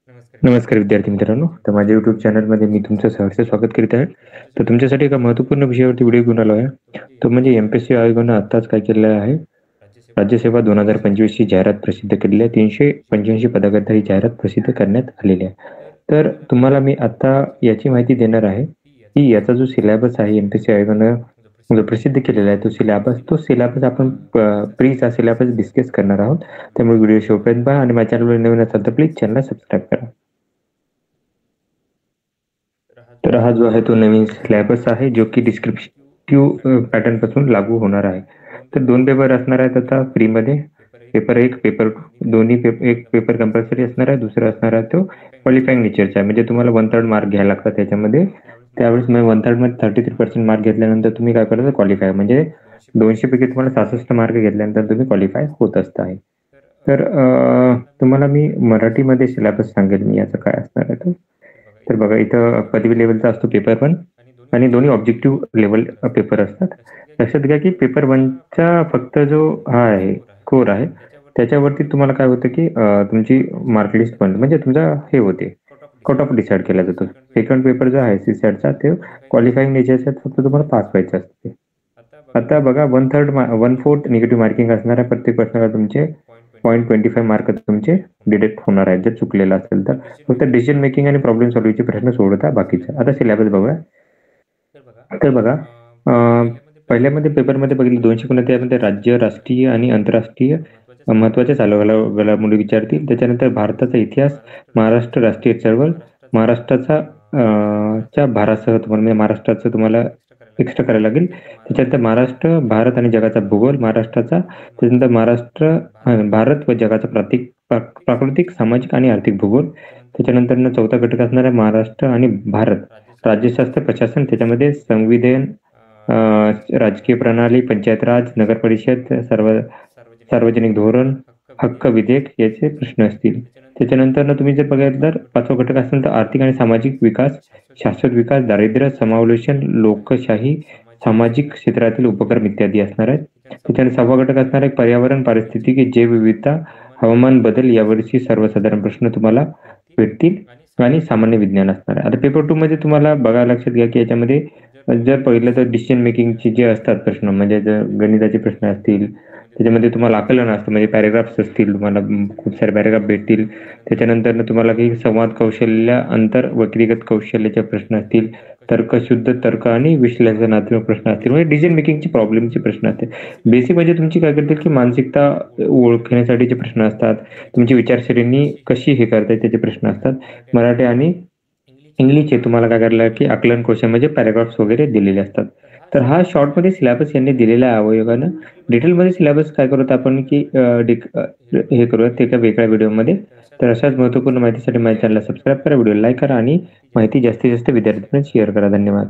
नमस्कार विद्यार्थी मित्रांनो. तर माझ्या YouTube चॅनलमध्ये मी तुमचं सहर्ष स्वागत करीत आहे. तर तुमच्यासाठी एका महत्त्वपूर्ण विषयावरती व्हिडिओ घेऊन आलो आहे. तो म्हणजे एम-पी-एस-सी आयोगानं आत्ताच काय केलेलं आहे, राज्यसेवा 2025 ची जाहिरात प्रसिद्ध केलेली आहे. 385 पदाकरता ही जाहिरात प्रसिद्ध करण्यात आलेली आहे. तर तुम्हाला मी आता याची माहिती देणार आहे, की याचा जो सिलेबस आहे एम-पी-एस-सी आयोगानं जो प्रसिद्ध केलेला आहे तो सिलेबस आपण प्रीचा सिलेबस डिस्कस करणार आहोत. त्यामुळे व्हिडिओ शेवटपर्यंत पहा आणि माझ्या चॅनलवर नवीन असाल तर प्लीज चॅनलला सबस्क्राईब करा. तर हा जो आहे तो नवीन सिलेबस आहे जो की डिस्क्रिप्टिव्ह पॅटर्न पासून लागू होणार आहे. तर 2 पेपर असणार आहेत आता फ्रीमध्ये. पेपर 1, पेपर 2 एक पेपर कंपल्सरी असणार आहे. दुसरा असणार आहे तो क्वालिफाईंग नेचरचा आहे. म्हणजे तुम्हाला 1/3 मार्क घ्यायला लागतात त्याच्यामध्ये. त्यावेळेस मग 1/3 मध्ये 33% मार्क घेतल्यानंतर तुम्ही काय करायचं क्वालिफाय म्हणजे 200 पैकी तुम्हाला 66 मार्क घेतल्यानंतर तुम्ही क्वालिफाय होत असता आहे. तर तुम्हाला मी मराठीमध्ये सिलेबस सांगेल मी याचं काय असणार आहे तो. तर बघा इथं पदवी लेवलचा असतो पेपर 1 आणि दोन्ही ऑब्जेक्टिव्ह लेवल पेपर असतात. लक्षात घ्या की पेपर 1चा फक्त जो हा आहे स्कोर आहे त्याच्यावरती तुम्हाला काय होतं की तुमची मार्क लिस्ट बनते म्हणजे तुमचा हे होते कट ऑफ डिसाईड केला जातो. सेकंड पेपर जो आहे सीसॅटचा ते क्वालिफाईंग नेचरचा फक्त तुम्हाला पास व्हायचं असते. आता बघा 1/4 निगेटिव्ह मार्किंग असणार आहे प्रत्येक प्रश्नाला तुमचे 0.25 मार्क तुमचे डिडक्ट होणार आहेत जर चुकलेला असेल तर. फक्त डिसिजन मेकिंग आणि प्रॉब्लेम सॉल्व्हिंगचे प्रश्न सोडवता बाकीचे. आता सिलेबस बघूया. तर बघा पहिल्यामध्ये पेपरमध्ये बघितलं 200 गुण त्यामध्ये राज्य, राष्ट्रीय आणि आंतरराष्ट्रीय महत्त्वाच्या घडामोडी विचारतील. त्याच्यानंतर भारताचा इतिहास, महाराष्ट्र राष्ट्रीय चळवळ, महाराष्ट्राचा च्या भारासह तुम्हाला म्हणजे महाराष्ट्राचं तुम्हाला एक्स्ट्रा करायला लागेल. त्याच्यानंतर महाराष्ट्र, भारत आणि जगाचा भूगोल महाराष्ट्राचा. त्याच्यानंतर भारत व जगाचा प्राकृतिक, सामाजिक आणि आर्थिक भूगोल. त्याच्यानंतर चौथा घटक असणार आहे महाराष्ट्र आणि भारत, राज्यशास्त्र, प्रशासन. त्याच्यामध्ये संविधान, राजकीय प्रणाली, पंचायत राज, नगर परिषद, सार्वजनिक धोरण, हक्क विधेयक याचे प्रश्न असतील. त्याच्यानंतर तुम्ही जर बघायला तर 5वा घटक असेल तर आर्थिक आणि सामाजिक विकास, शाश्वत विकास, दारिद्र्य समावेशन, लोकशाही, सामाजिक क्षेत्रातील उपक्रम इत्यादी असणार आहेत. त्याच्यानंतर 6वा घटक असणार आहे पर्यावरण, पारिस्थितिकी, जैवविविधता, हवामान बदल यावरची सर्वसाधारण प्रश्न तुम्हाला भेटतील आणि सामान्य विज्ञान असणार आहे. आता पेपर 2 मध्ये तुम्हाला बघा लक्षात घ्या की याच्यामध्ये जर पाहिलं तर डिसिजन मेकिंगचे जे असतात प्रश्न म्हणजे जर गणिताचे प्रश्न असतील त्याच्यामध्ये तुम्हाला आकलन असतं म्हणजे पॅरेग्राफ्स असतील तुम्हाला खूप सारे पॅरेग्राफ भेटतील. त्याच्यानंतर तुम्हाला काही संवाद कौशल्य, अंतर व्यक्तिगत कौशल्याचे प्रश्न असतील, तर्कशुद्ध तर्क आणि विश्लेषणात्मक प्रश्न असतील म्हणजे डिसिजन मेकिंगचे प्रॉब्लेमचे प्रश्न असतील. बेसिक म्हणजे तुमची काय करतील की मानसिकता ओळखण्यासाठीचे प्रश्न असतात, तुमची विचारसरणी कशी हे करताय त्याचे प्रश्न असतात. मराठी आणि इंग्लिशचे तुम्हाला काय करायला की आकलन कौशल्य म्हणजे पॅराग्राफ्स वगैरे दिलेले असतात. तर हा शॉर्टमध्ये सिलेबस यांनी दिलेला आहे आयोगानं. डिटेलमध्ये सिलेबस काय करूत आपण की हे करूयात ते एका वेगळ्या व्हिडिओमध्ये. तर अशाच महत्त्वपूर्ण माहितीसाठी माझ्या चॅनलला सबस्क्राईब करा, व्हिडिओ लाईक करा आणि माहिती जास्तीत जास्त विद्यार्थ्यांना शेअर करा. धन्यवाद.